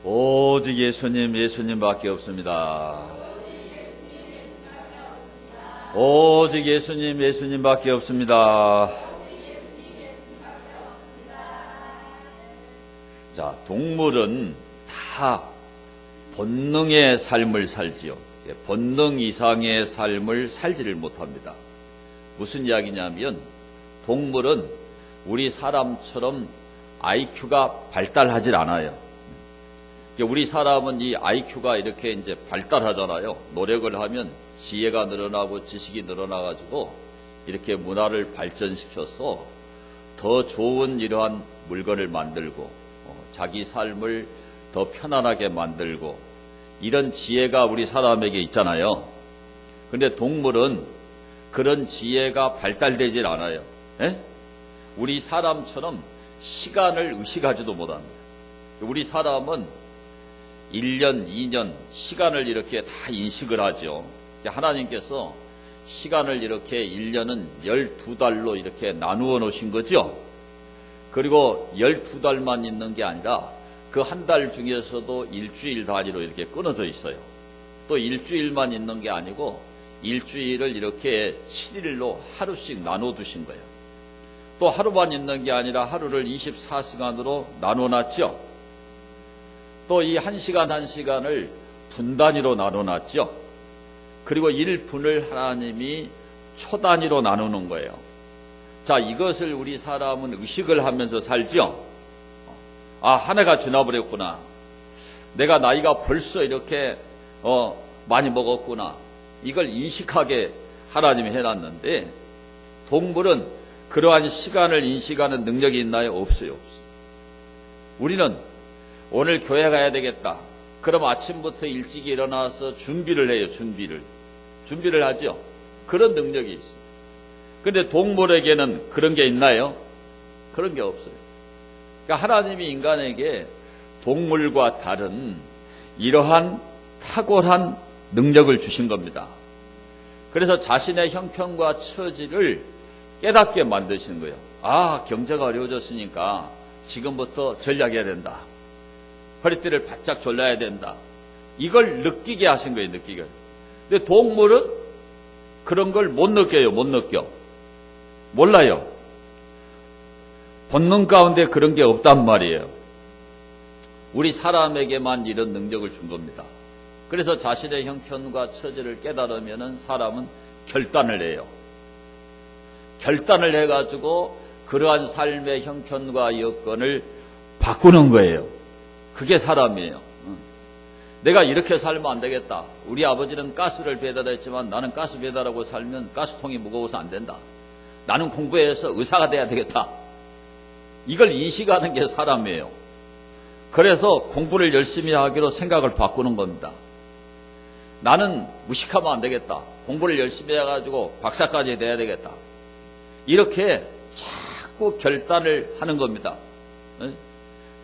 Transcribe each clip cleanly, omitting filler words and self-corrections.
오직 예수님, 예수님밖에 없습니다. 오직 예수님, 예수님밖에 없습니다. 자, 동물은 다 본능의 삶을 살지요. 본능 이상의 삶을 살지를 못합니다. 무슨 이야기냐면 동물은 우리 사람처럼 IQ가 발달하질 않아요. 우리 사람은 이 IQ가 이렇게 이제 발달하잖아요. 노력을 하면 지혜가 늘어나고 지식이 늘어나가지고 이렇게 문화를 발전시켜서 더 좋은 이러한 물건을 만들고 자기 삶을 더 편안하게 만들고 이런 지혜가 우리 사람에게 있잖아요. 그런데 동물은 그런 지혜가 발달되질 않아요. 우리 사람처럼 시간을 의식하지도 못합니다. 우리 사람은 1년, 2년 시간을 이렇게 다 인식을 하죠. 하나님께서 시간을 이렇게 1년은 12달로 이렇게 나누어 놓으신 거죠. 그리고 12달만 있는 게 아니라 그 한 달 중에서도 일주일 단위로 이렇게 끊어져 있어요. 또 일주일만 있는 게 아니고 일주일을 이렇게 7일로 하루씩 나눠 두신 거예요. 또 하루만 있는 게 아니라 하루를 24시간으로 나눠 놨죠. 또 이 1시간 1시간을 분 단위로 나눠 놨죠. 그리고 1분을 하나님이 초 단위로 나누는 거예요. 자, 이것을 우리 사람은 의식을 하면서 살죠. 한 해가 지나버렸구나. 내가 나이가 벌써 이렇게 많이 먹었구나. 이걸 인식하게 하나님이 해놨는데 동물은 그러한 시간을 인식하는 능력이 있나요? 없어요. 없어요. 우리는 오늘 교회 가야 되겠다. 그럼 아침부터 일찍 일어나서 준비를 해요. 준비를 하죠. 그런 능력이 있어요. 그런데 동물에게는 그런 게 있나요? 그런 게 없어요. 그러니까 하나님이 인간에게 동물과 다른 이러한 탁월한 능력을 주신 겁니다. 그래서 자신의 형편과 처지를 깨닫게 만드시는 거예요. 경제가 어려워졌으니까 지금부터 전략해야 된다. 허리띠를 바짝 졸라야 된다. 이걸 느끼게 하신 거예요. 느끼게. 근데 동물은 그런 걸 못 느껴요. 못 느껴. 몰라요. 본능 가운데 그런 게 없단 말이에요. 우리 사람에게만 이런 능력을 준 겁니다. 그래서 자신의 형편과 처지를 깨달으면 사람은 결단을 해요. 결단을 해가지고 그러한 삶의 형편과 여건을 바꾸는 거예요. 그게 사람이에요. 내가 이렇게 살면 안 되겠다. 우리 아버지는 가스를 배달했지만 나는 가스 배달하고 살면 가스통이 무거워서 안 된다. 나는 공부해서 의사가 돼야 되겠다. 이걸 인식하는 게 사람이에요. 그래서 공부를 열심히 하기로 생각을 바꾸는 겁니다. 나는 무식하면 안 되겠다. 공부를 열심히 해가지고 박사까지 돼야 되겠다. 이렇게 자꾸 결단을 하는 겁니다.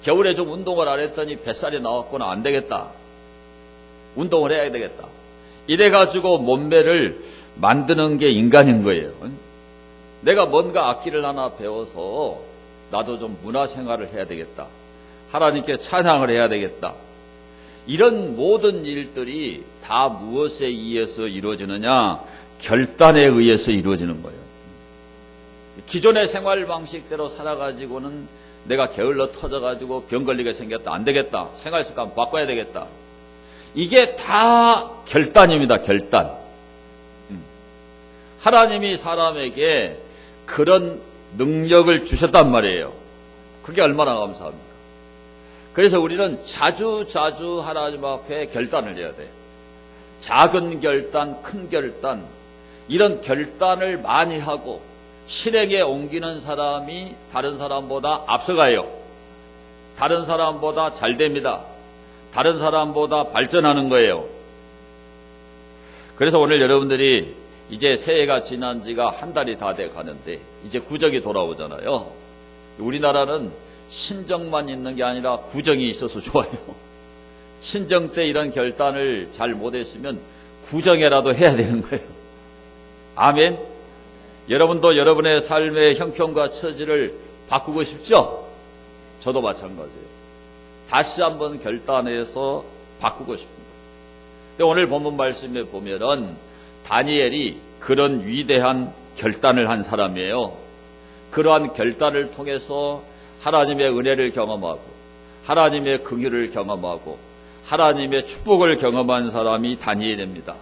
겨울에 좀 운동을 안 했더니 뱃살이 나왔구나. 안 되겠다. 운동을 해야 되겠다. 이래가지고 몸매를 만드는 게 인간인 거예요. 내가 뭔가 악기를 하나 배워서 나도 좀 문화생활을 해야 되겠다. 하나님께 찬양을 해야 되겠다. 이런 모든 일들이 다 무엇에 의해서 이루어지느냐? 결단에 의해서 이루어지는 거예요. 기존의 생활 방식대로 살아가지고는 내가 게을러 터져가지고 병 걸리게 생겼다. 안 되겠다. 생활 습관 바꿔야 되겠다. 이게 다 결단입니다. 결단. 하나님이 사람에게 그런 능력을 주셨단 말이에요. 그게 얼마나 감사합니까? 그래서 우리는 자주 하나님 앞에 결단을 해야 돼요. 작은 결단, 큰 결단, 이런 결단을 많이 하고 실행에 옮기는 사람이 다른 사람보다 앞서가요. 다른 사람보다 잘 됩니다. 다른 사람보다 발전하는 거예요. 그래서 오늘 여러분들이 이제 새해가 지난 지가 한 달이 다 돼 가는데 이제 구정이 돌아오잖아요. 우리나라는 신정만 있는 게 아니라 구정이 있어서 좋아요. 신정 때 이런 결단을 잘 못했으면 구정에라도 해야 되는 거예요. 아멘. 여러분도 여러분의 삶의 형편과 처지를 바꾸고 싶죠? 저도 마찬가지예요. 다시 한번 결단해서 바꾸고 싶습니다. 근데 오늘 본문 말씀에 보면은 다니엘이 그런 위대한 결단을 한 사람이에요. 그러한 결단을 통해서 하나님의 은혜를 경험하고 하나님의 긍휼을 경험하고 하나님의 축복을 경험한 사람이 다니엘입니다.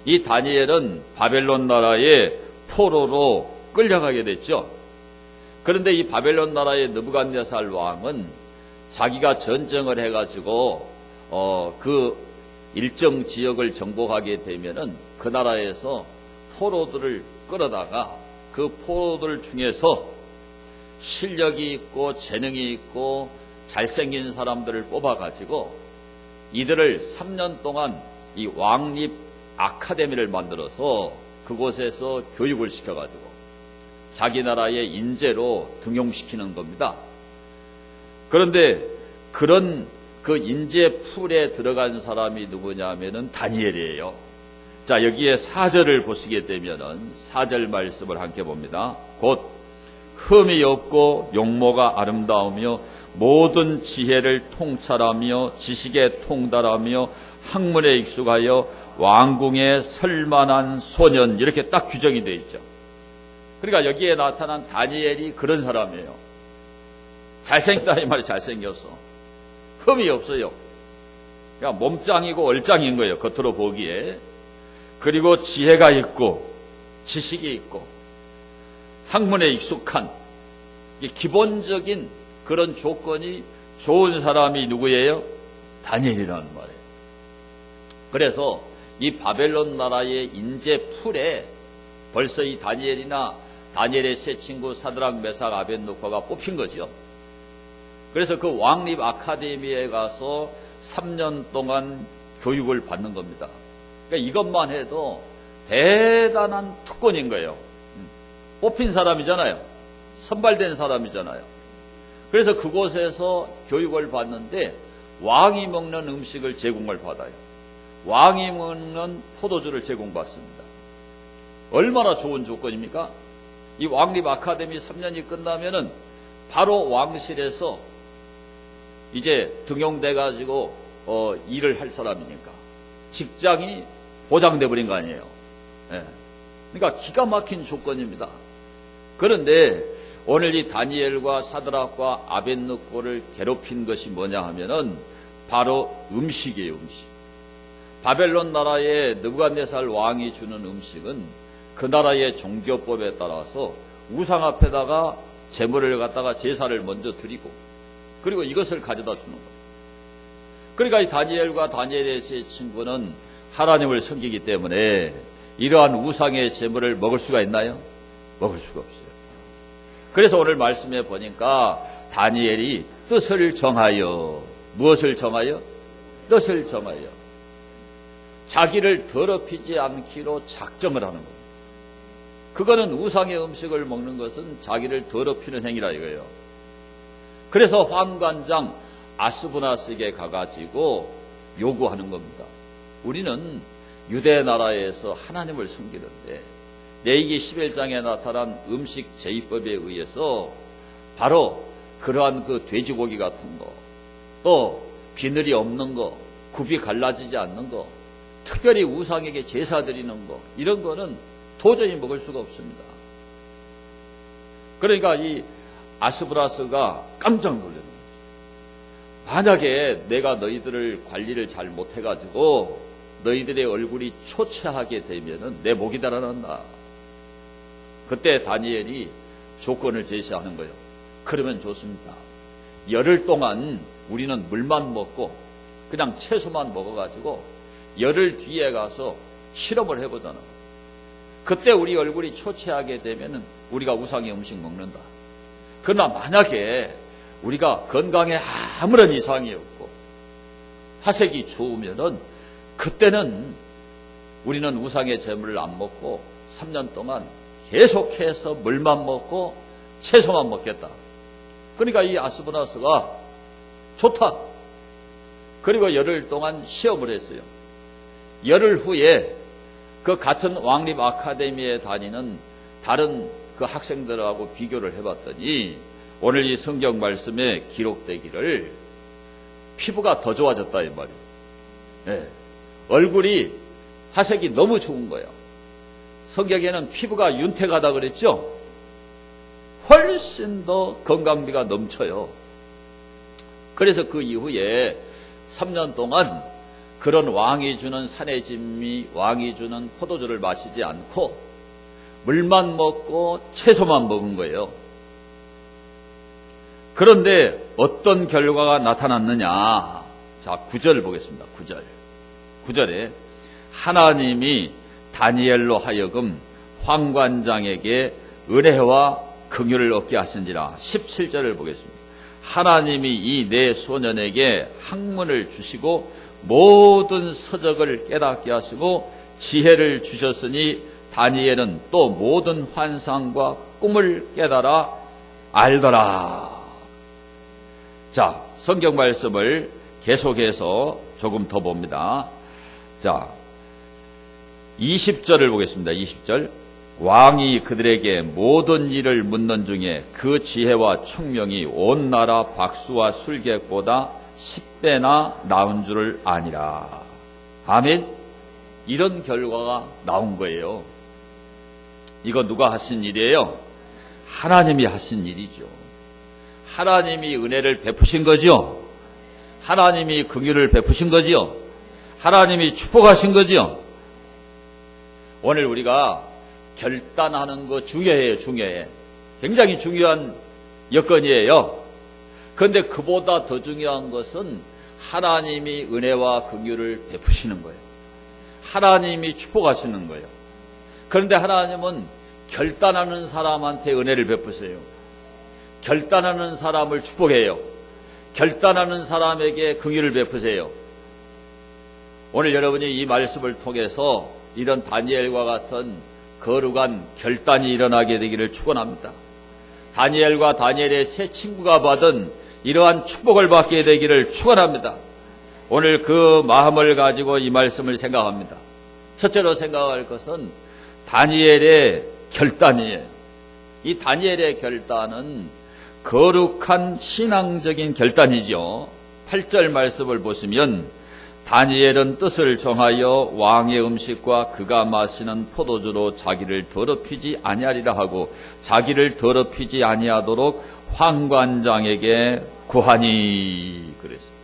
이 다니엘은 바벨론 나라의 포로로 끌려가게 됐죠. 그런데 이 바벨론 나라의 느부갓네살 왕은 자기가 전쟁을 해가지고 그 일정 지역을 정복하게 되면은 그 나라에서 포로들을 끌어다가 그 포로들 중에서 실력이 있고 재능이 있고 잘생긴 사람들을 뽑아가지고 이들을 3년 동안 이 왕립 아카데미를 만들어서 그곳에서 교육을 시켜가지고 자기 나라의 인재로 등용시키는 겁니다. 그런데 그런 그 인재 풀에 들어간 사람이 누구냐면은 다니엘이에요. 자, 여기에 4절을 보시게 되면은 4절 말씀을 함께 봅니다. 곧 흠이 없고 용모가 아름다우며 모든 지혜를 통찰하며 지식에 통달하며 학문에 익숙하여 왕궁에 설만한 소년, 이렇게 딱 규정이 되어 있죠. 그러니까 여기에 나타난 다니엘이 그런 사람이에요. 잘생겼다 이 말이 잘생겼어. 흠이 없어요. 그러니까 몸짱이고 얼짱인 거예요, 겉으로 보기에. 그리고 지혜가 있고 지식이 있고 학문에 익숙한 기본적인 그런 조건이 좋은 사람이 누구예요? 다니엘이라는 말이에요. 그래서 이 바벨론 나라의 인재 풀에 벌써 이 다니엘이나 다니엘의 세 친구 사드락, 메삭, 아벳느고가 뽑힌 거죠. 그래서 그 왕립 아카데미에 가서 3년 동안 교육을 받는 겁니다. 그러니까 이것만 해도 대단한 특권인 거예요. 뽑힌 사람이잖아요. 선발된 사람이잖아요. 그래서 그곳에서 교육을 받는데 왕이 먹는 음식을 제공을 받아요. 왕이 먹는 포도주를 제공받습니다. 얼마나 좋은 조건입니까? 이 왕립 아카데미 3년이 끝나면은 바로 왕실에서 이제 등용돼 가지고 일을 할 사람이니까 직장이 보장돼 버린 거 아니에요. 예. 그러니까 기가 막힌 조건입니다. 그런데 오늘 이 다니엘과 사드락과 아벳느고를 괴롭힌 것이 뭐냐 하면은 바로 음식이에요, 음식. 바벨론 나라의 느부갓네살 왕이 주는 음식은 그 나라의 종교법에 따라서 우상 앞에다가 제물을 갖다가 제사를 먼저 드리고 그리고 이것을 가져다 주는 거예요. 그러니까 이 다니엘과 다니엘의 세 친구는 하나님을 섬기기 때문에 이러한 우상의 제물을 먹을 수가 있나요? 먹을 수가 없어요. 그래서 오늘 말씀에 보니까 다니엘이 뜻을 정하여, 무엇을 정하여? 뜻을 정하여 자기를 더럽히지 않기로 작정을 하는 겁니다. 그거는 우상의 음식을 먹는 것은 자기를 더럽히는 행위라 이거예요. 그래서 환관장 아스부나스에게 가가지고 요구하는 겁니다. 우리는 유대 나라에서 하나님을 섬기는데 레위기 11장에 나타난 음식 제의법에 의해서 바로 그러한 그 돼지고기 같은 거, 또 비늘이 없는 거, 굽이 갈라지지 않는 거, 특별히 우상에게 제사 드리는 거, 이런 거는 도저히 먹을 수가 없습니다. 그러니까 이 아스부라스가 깜짝 놀라는 거죠. 만약에 내가 너희들을 관리를 잘 못해가지고 너희들의 얼굴이 초췌하게 되면은 내 목이 달아난다. 그때 다니엘이 조건을 제시하는 거예요. 그러면 좋습니다. 열흘 동안 우리는 물만 먹고 그냥 채소만 먹어가지고 열흘 뒤에 가서 실험을 해보자는 거예요. 그때 우리 얼굴이 초췌하게 되면은 우리가 우상의 음식 먹는다. 그러나 만약에 우리가 건강에 아무런 이상이 없고 화색이 좋으면은 그때는 우리는 우상의 제물을 안 먹고 3년 동안 계속해서 물만 먹고 채소만 먹겠다. 그러니까 이 아스부나스가 좋다. 그리고 열흘 동안 시험을 했어요. 열흘 후에 그 같은 왕립 아카데미에 다니는 다른 그 학생들하고 비교를 해봤더니 오늘 이 성경 말씀에 기록되기를 피부가 더 좋아졌다 이 말이에요. 예. 얼굴이 화색이 너무 좋은 거예요. 성경에는 피부가 윤택하다 그랬죠? 훨씬 더 건강미가 넘쳐요. 그래서 그 이후에 3년 동안 그런 왕이 주는 산의 진미, 왕이 주는 포도주를 마시지 않고 물만 먹고 채소만 먹은 거예요. 그런데 어떤 결과가 나타났느냐? 자, 9절 보겠습니다. 9절에 하나님이 다니엘로 하여금 황관장에게 은혜와 긍휼을 얻게 하신지라. 17절을 보겠습니다. 하나님이 이 네 소년에게 학문을 주시고 모든 서적을 깨닫게 하시고 지혜를 주셨으니 다니엘은 또 모든 환상과 꿈을 깨달아 알더라. 자, 성경 말씀을 계속해서 조금 더 봅니다. 자, 20절을 보겠습니다. 20절. 왕이 그들에게 모든 일을 묻는 중에 그 지혜와 총명이 온 나라 박수와 술객보다 10배나 나은 줄을 아니라. 아멘. 이런 결과가 나온 거예요. 이거 누가 하신 일이에요? 하나님이 하신 일이죠. 하나님이 은혜를 베푸신 거죠. 하나님이 긍휼을 베푸신 거죠. 하나님이 축복하신 거죠. 오늘 우리가 결단하는 거 중요해요. 중요해. 굉장히 중요한 여건이에요. 그런데 그보다 더 중요한 것은 하나님이 은혜와 긍휼을 베푸시는 거예요. 하나님이 축복하시는 거예요. 그런데 하나님은 결단하는 사람한테 은혜를 베푸세요. 결단하는 사람을 축복해요. 결단하는 사람에게 긍휼을 베푸세요. 오늘 여러분이 이 말씀을 통해서 이런 다니엘과 같은 거룩한 결단이 일어나게 되기를 축원합니다. 다니엘과 다니엘의 세 친구가 받은 이러한 축복을 받게 되기를 축원합니다. 오늘 그 마음을 가지고 이 말씀을 생각합니다. 첫째로 생각할 것은 다니엘의 결단이에요. 이 다니엘의 결단은 거룩한 신앙적인 결단이죠. 8절 말씀을 보시면 다니엘은 뜻을 정하여 왕의 음식과 그가 마시는 포도주로 자기를 더럽히지 아니하리라 하고 자기를 더럽히지 아니하도록 황관장에게 구하니 그랬습니다.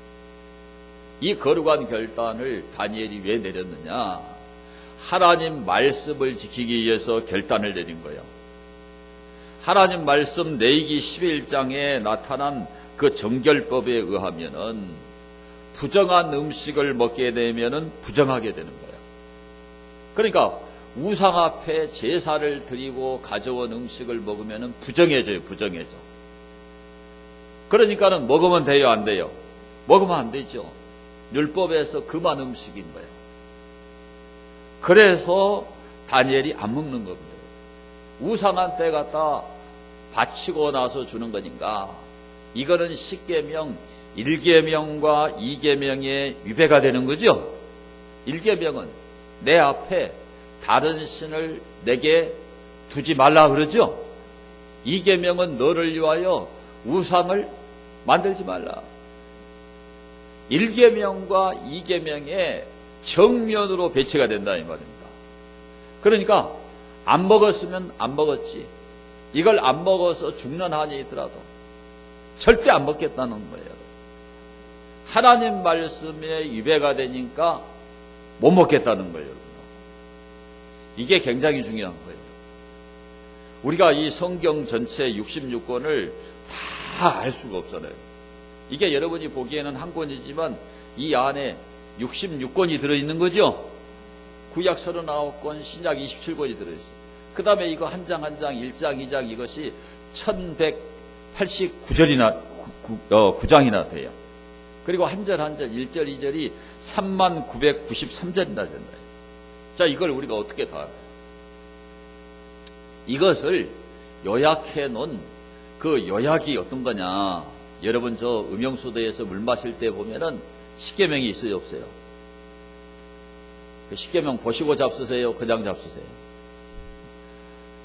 이 거룩한 결단을 다니엘이 왜 내렸느냐? 하나님 말씀을 지키기 위해서 결단을 내린 거예요. 하나님 말씀 레위기 11장에 나타난 그 정결법에 의하면은 부정한 음식을 먹게 되면은 부정하게 되는 거예요. 그러니까 우상 앞에 제사를 드리고 가져온 음식을 먹으면은 부정해져요. 부정해져. 그러니까는 먹으면 돼요, 안 돼요? 먹으면 안 되죠. 율법에서 금한 음식인 거예요. 그래서 다니엘이 안 먹는 겁니다. 우상한테 갖다 바치고 나서 주는 거니까 이거는 십계명 1계명과 2계명의 위배가 되는 거죠. 1계명은 내 앞에 다른 신을 내게 두지 말라 그러죠. 2계명은 너를 위하여 우상을 만들지 말라. 1계명과 2계명의 정면으로 배치가 된다 이 말입니다. 그러니까 안 먹었으면 안 먹었지. 이걸 안 먹어서 죽는 한이 있더라도 절대 안 먹겠다는 거예요. 하나님 말씀에 위배가 되니까 못 먹겠다는 거예요. 이게 굉장히 중요한 거예요. 우리가 이 성경 전체 66권을 다 알 수가 없잖아요. 이게 여러분이 보기에는 한 권이지만 이 안에 66권이 들어있는 거죠. 구약 39권, 신약 27권이 들어있어요. 그 다음에 이거 한 장 한 장, 1장, 2장 이것이 1189절이나 9장이나 돼요. 그리고 한 절 한 절, 1절 2절이 3993절이나 된다. 자, 이걸 우리가 어떻게 다 알아요? 이것을 요약해 놓은 그 요약이 어떤 거냐? 여러분 저 음영수도에서 물 마실 때 보면은 십계명이 있어요, 없어요? 그 십계명 보시고 잡수세요, 그냥 잡수세요?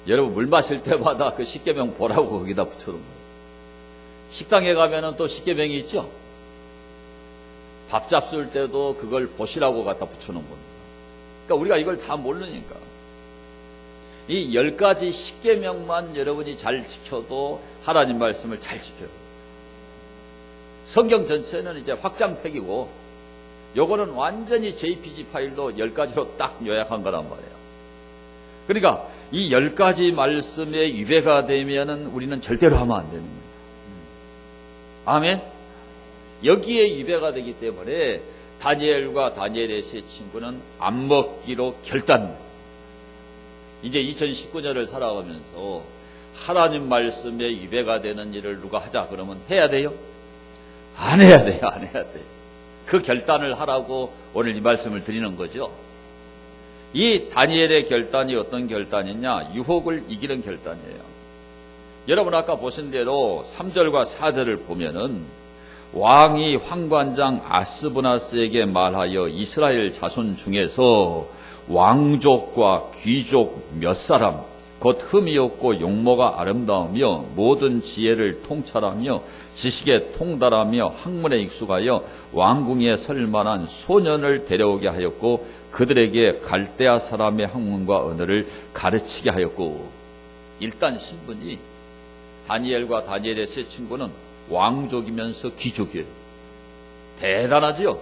여러분 물 마실 때마다 그 십계명 보라고 거기다 붙여놓은 거예요. 식당에 가면은 또 십계명이 있죠? 밥 잡술 때도 그걸 보시라고 갖다 붙여놓은 겁니다. 그러니까 우리가 이걸 다 모르니까. 이 10가지 10계명만 여러분이 잘 지켜도 하나님 말씀을 잘 지켜요. 성경 전체는 이제 확장팩이고 요거는 완전히 JPG 파일로 10가지로 딱 요약한 거란 말이에요. 그러니까 이 10가지 말씀에 위배가 되면은 우리는 절대로 하면 안 되는 거예요. 아멘? 여기에 위배가 되기 때문에 다니엘과 다니엘의 세 친구는 안 먹기로 결단. 이제 2019년을 살아가면서 하나님 말씀에 위배가 되는 일을 누가 하자 그러면 해야 돼요? 안 해야 돼요. 안 해야 돼요. 그 결단을 하라고 오늘 이 말씀을 드리는 거죠. 이 다니엘의 결단이 어떤 결단이냐? 유혹을 이기는 결단이에요. 여러분 아까 보신 대로 3절과 4절을 보면은 왕이 환관장 아스브나스에게 말하여 이스라엘 자손 중에서 왕족과 귀족 몇 사람 곧 흠이 없고 용모가 아름다우며 모든 지혜를 통찰하며 지식에 통달하며 학문에 익숙하여 왕궁에 설 만한 소년을 데려오게 하였고 그들에게 갈대아 사람의 학문과 언어를 가르치게 하였고. 일단 신분이 다니엘과 다니엘의 세 친구는 왕족이면서 귀족이에요. 대단하지요?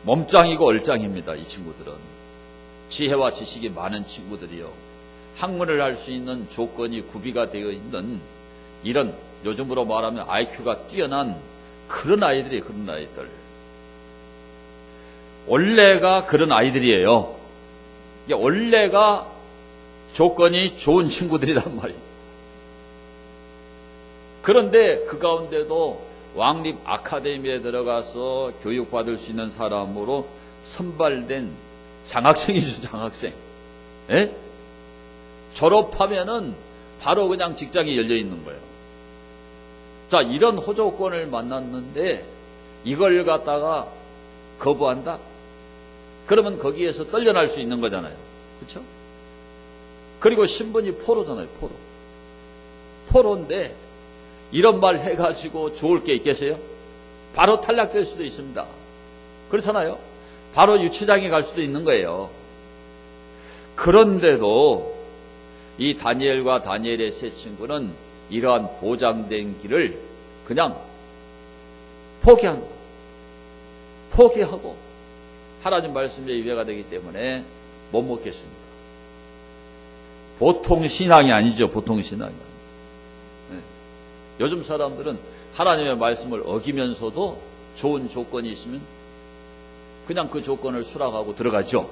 몸짱이고 얼짱입니다. 이 친구들은 지혜와 지식이 많은 친구들이요. 학문을 할 수 있는 조건이 구비가 되어 있는 이런 요즘으로 말하면 IQ가 뛰어난 그런 아이들이 그런 아이들. 원래가 그런 아이들이에요. 이게 원래가 조건이 좋은 친구들이란 말이에요. 그런데 그 가운데도 왕립 아카데미에 들어가서 교육받을 수 있는 사람으로 선발된 장학생이죠, 장학생. 예? 졸업하면은 바로 그냥 직장이 열려 있는 거예요. 자, 이런 호조건을 만났는데 이걸 갖다가 거부한다? 그러면 거기에서 떨려날 수 있는 거잖아요. 그렇죠? 그리고 신분이 포로잖아요, 포로. 포로인데 이런 말 해가지고 좋을 게 있겠어요? 바로 탈락될 수도 있습니다. 그렇잖아요? 바로 유치장에 갈 수도 있는 거예요. 그런데도 이 다니엘과 다니엘의 세 친구는 이러한 보장된 길을 그냥 포기하고 하나님 말씀에 위배가 되기 때문에 못 먹겠습니다. 보통 신앙이 아니죠. 보통 신앙이. 요즘 사람들은 하나님의 말씀을 어기면서도 좋은 조건이 있으면 그냥 그 조건을 수락하고 들어가죠.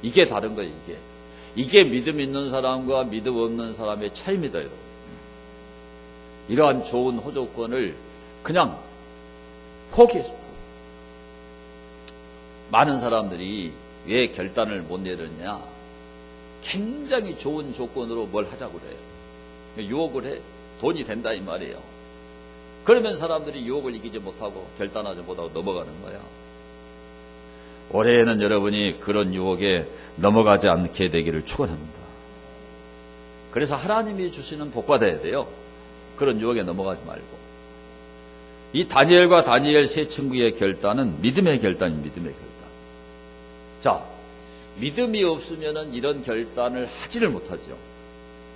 이게 다른 거예요. 이게 믿음 있는 사람과 믿음 없는 사람의 차이입니다. 여러분. 이러한 좋은 호조건을 그냥 포기했습니다. 많은 사람들이 왜 결단을 못 내렸냐? 굉장히 좋은 조건으로 뭘 하자고 그래요. 유혹을 해. 돈이 된다 이 말이에요. 그러면 사람들이 유혹을 이기지 못하고 결단하지 못하고 넘어가는 거야. 올해에는 여러분이 그런 유혹에 넘어가지 않게 되기를 축원합니다. 그래서 하나님이 주시는 복 받아야 돼요. 그런 유혹에 넘어가지 말고. 이 다니엘과 다니엘 세 친구의 결단은 믿음의 결단입니다. 믿음의 결단. 자, 믿음이 없으면 이런 결단을 하지를 못하죠.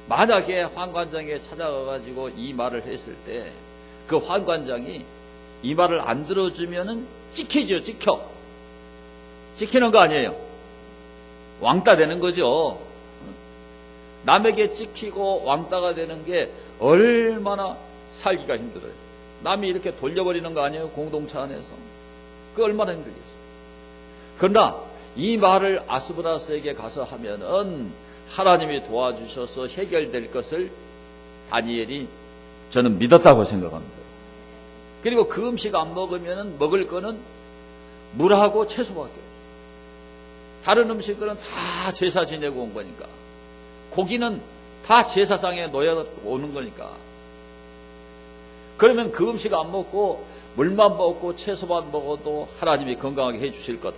만약에 환관장에 찾아가가지고 이 말을 했을 때 그 환관장이 이 말을 안 들어주면은 찍히죠, 찍히는 거 아니에요. 왕따 되는 거죠. 남에게 찍히고 왕따가 되는 게 얼마나 살기가 힘들어요. 남이 이렇게 돌려버리는 거 아니에요, 공동체 안에서. 그 얼마나 힘들겠어요. 그러나 이 말을 아스브나스에게 가서 하면은 하나님이 도와주셔서 해결될 것을 다니엘이 저는 믿었다고 생각합니다. 그리고 그 음식 안 먹으면 먹을 거는 물하고 채소밖에 없어요. 다른 음식들은 다 제사 지내고 온 거니까. 고기는 다 제사상에 놓여 오는 거니까. 그러면 그 음식 안 먹고 물만 먹고 채소만 먹어도 하나님이 건강하게 해 주실 거다.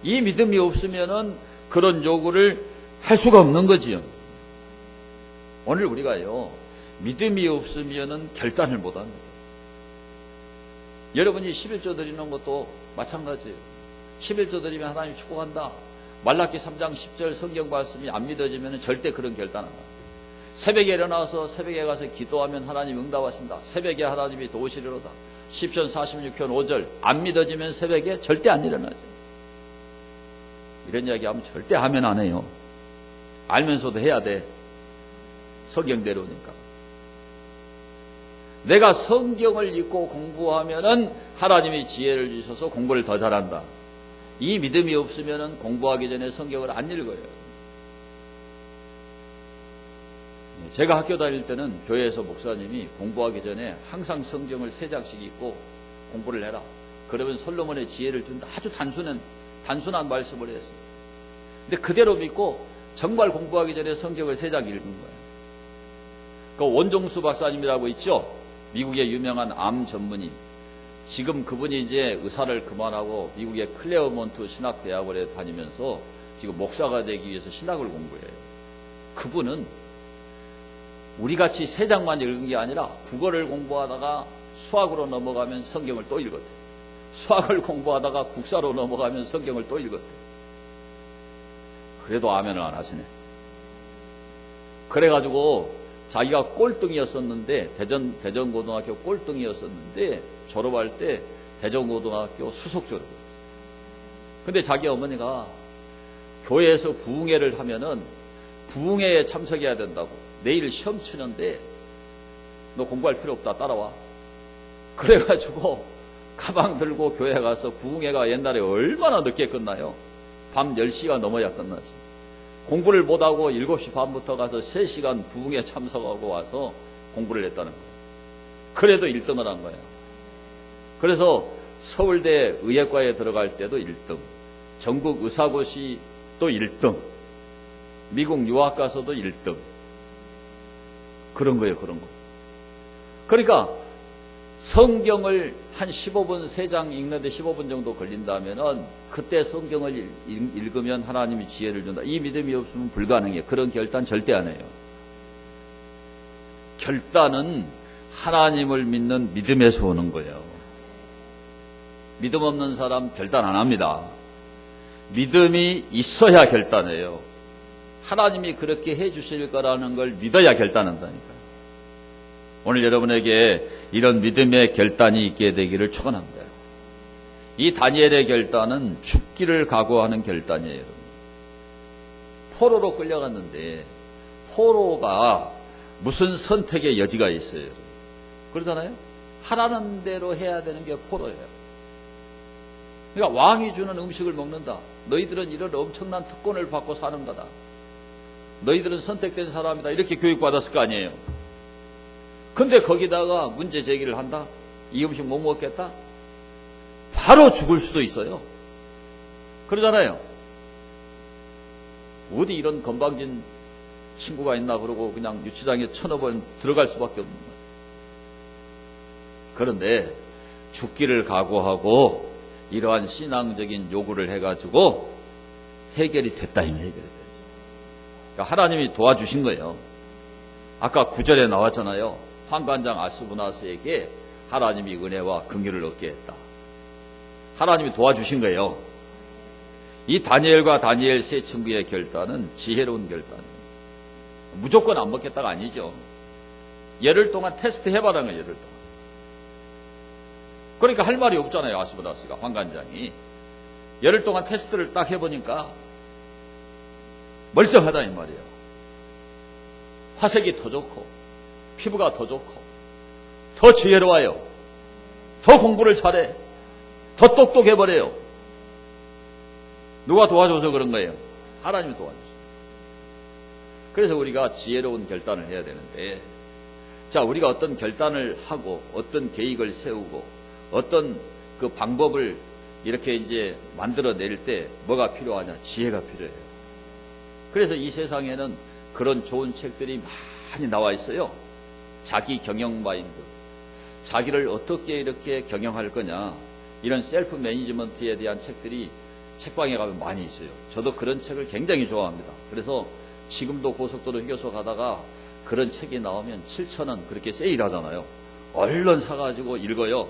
이 믿음이 없으면은 그런 요구를 할 수가 없는 거지요. 오늘 우리가요, 믿음이 없으면은 결단을 못 합니다. 여러분이 11조 드리는 것도 마찬가지예요. 11조 드리면 하나님이 축복한다. 말라기 3장 10절 성경 말씀이 안 믿어지면 절대 그런 결단 안 합니다. 새벽에 일어나서 새벽에 가서 기도하면 하나님 응답하신다. 새벽에 하나님이 도우시리로다. 시편 46편 5절 안 믿어지면 새벽에 절대 안 일어나죠. 이런 이야기하면 절대 하면 안 해요. 알면서도 해야 돼. 성경대로니까. 내가 성경을 읽고 공부하면은 하나님이 지혜를 주셔서 공부를 더 잘한다. 이 믿음이 없으면은 공부하기 전에 성경을 안 읽어요. 제가 학교 다닐 때는 교회에서 목사님이 공부하기 전에 항상 성경을 3장씩 읽고 공부를 해라. 그러면 솔로몬의 지혜를 준다. 아주 단순한 말씀을 했어요. 근데 그대로 믿고 정말 공부하기 전에 성경을 3장 읽은 거예요. 그 원종수 박사님이라고 있죠? 미국의 유명한 암 전문의. 지금 그분이 이제 의사를 그만하고 미국의 클레어몬트 신학대학원에 다니면서 지금 목사가 되기 위해서 신학을 공부해요. 그분은 우리같이 3장만 읽은 게 아니라 국어를 공부하다가 수학으로 넘어가면 성경을 또 읽었대요. 수학을 공부하다가 국사로 넘어가면 성경을 또 읽었대요. 그래도 아멘을 안 하시네. 그래가지고 자기가 꼴등이었었는데 대전고등학교 꼴등이었었는데 졸업할 때 대전고등학교 수석 졸업을 했어요. 근데 자기 어머니가 교회에서 부흥회를 하면은 부흥회에 참석해야 된다고. 내일 시험 치는데 너 공부할 필요 없다. 따라와. 그래가지고 가방 들고 교회 가서 부흥회가 옛날에 얼마나 늦게 끝나요? 밤 10시가 넘어야 끝나지. 공부를 못하고 7시 반부터 가서 3시간 부흥회 참석하고 와서 공부를 했다는 거예요. 그래도 1등을 한 거야. 그래서 서울대 의예과에 들어갈 때도 1등, 전국 의사고시 또 1등, 미국 유학 가서도 1등. 그런 거예요, 그런 거. 그러니까 성경을 한 15분 3장 읽는데 15분 정도 걸린다면은 그때 성경을 읽으면 하나님이 지혜를 준다. 이 믿음이 없으면 불가능해요. 그런 결단 절대 안 해요. 결단은 하나님을 믿는 믿음에서 오는 거예요. 믿음 없는 사람 결단 안 합니다. 믿음이 있어야 결단해요. 하나님이 그렇게 해 주실 거라는 걸 믿어야 결단한다니까요. 오늘 여러분에게 이런 믿음의 결단이 있게 되기를 축원합니다. 이 다니엘의 결단은 죽기를 각오하는 결단이에요. 여러분. 포로로 끌려갔는데 포로가 무슨 선택의 여지가 있어요. 여러분. 그러잖아요. 하라는 대로 해야 되는 게 포로예요. 그러니까 왕이 주는 음식을 먹는다. 너희들은 이런 엄청난 특권을 받고 사는 거다. 너희들은 선택된 사람이다. 이렇게 교육받았을 거 아니에요. 근데 거기다가 문제 제기를 한다? 이 음식 못 먹겠다? 바로 죽을 수도 있어요. 그러잖아요. 어디 이런 건방진 친구가 있나 그러고 그냥 유치장에 천업을 들어갈 수밖에 없는 거예요. 그런데 죽기를 각오하고 이러한 신앙적인 요구를 해가지고 해결이 됐다면 해결이 돼요. 그러니까 하나님이 도와주신 거예요. 아까 9절에 나왔잖아요. 환관장 아스부나스에게 하나님이 은혜와 긍휼을 얻게 했다. 하나님이 도와주신 거예요. 이 다니엘과 다니엘 세 친구의 결단은 지혜로운 결단이에요. 무조건 안 먹겠다가 아니죠. 열흘 동안 테스트 해봐라는 거예요. 열흘 동안. 그러니까 할 말이 없잖아요. 아스부나스가 환관장이. 열흘 동안 테스트를 딱 해보니까 멀쩡하다 이 말이에요. 화색이 더 좋고 피부가 더 좋고 더 지혜로워요. 더 공부를 잘해. 더 똑똑해버려요. 누가 도와줘서 그런 거예요? 하나님이 도와줬어요. 그래서 우리가 지혜로운 결단을 해야 되는데, 자, 우리가 어떤 결단을 하고 어떤 계획을 세우고 어떤 그 방법을 이렇게 이제 만들어낼 때 뭐가 필요하냐? 지혜가 필요해요. 그래서 이 세상에는 그런 좋은 책들이 많이 나와 있어요. 자기 경영 마인드, 자기를 어떻게 이렇게 경영할 거냐, 이런 셀프 매니지먼트에 대한 책들이 책방에 가면 많이 있어요. 저도 그런 책을 굉장히 좋아합니다. 그래서 지금도 고속도로 휴게소 가다가 그런 책이 나오면 7,000원 그렇게 세일하잖아요. 얼른 사가지고 읽어요.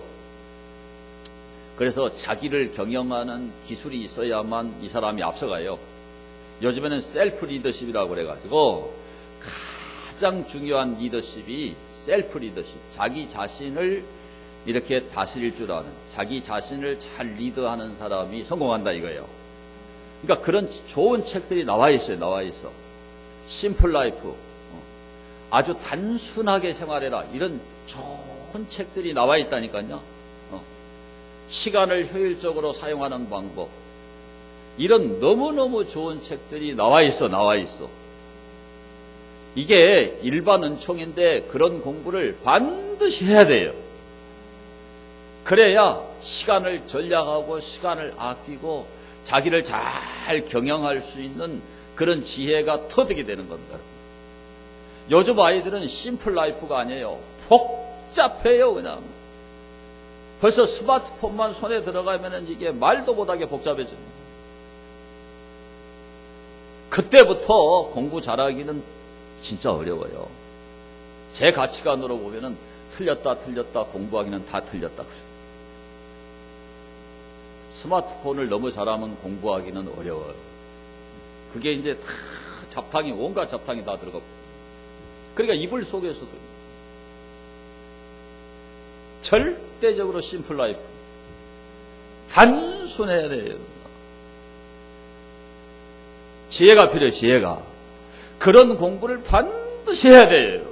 그래서 자기를 경영하는 기술이 있어야만 이 사람이 앞서가요. 요즘에는 셀프 리더십이라고 그래가지고 가장 중요한 리더십이 셀프 리더십, 자기 자신을 이렇게 다스릴 줄 아는, 자기 자신을 잘 리더하는 사람이 성공한다 이거예요. 그러니까 그런 좋은 책들이 나와 있어요. 나와 있어. 심플 라이프, 아주 단순하게 생활해라, 이런 좋은 책들이 나와 있다니까요. 시간을 효율적으로 사용하는 방법, 이런 너무너무 좋은 책들이 나와 있어. 이게 일반 은총인데 그런 공부를 반드시 해야 돼요. 그래야 시간을 전략하고 시간을 아끼고 자기를 잘 경영할 수 있는 그런 지혜가 터득이 되는 겁니다. 요즘 아이들은 심플 라이프가 아니에요. 복잡해요. 그냥 벌써 스마트폰만 손에 들어가면 이게 말도 못하게 복잡해집니다. 그때부터 공부 잘하기는 진짜 어려워요. 제 가치관으로 보면은 틀렸다 공부하기는 다 틀렸다. 스마트폰을 너무 잘하면 공부하기는 어려워요. 그게 이제 다 잡탕이, 온갖 잡탕이 다 들어가고. 그러니까 이불 속에서도 절대적으로 심플 라이프, 단순해야 돼요. 지혜가 필요해요. 지혜가. 그런 공부를 반드시 해야 돼요.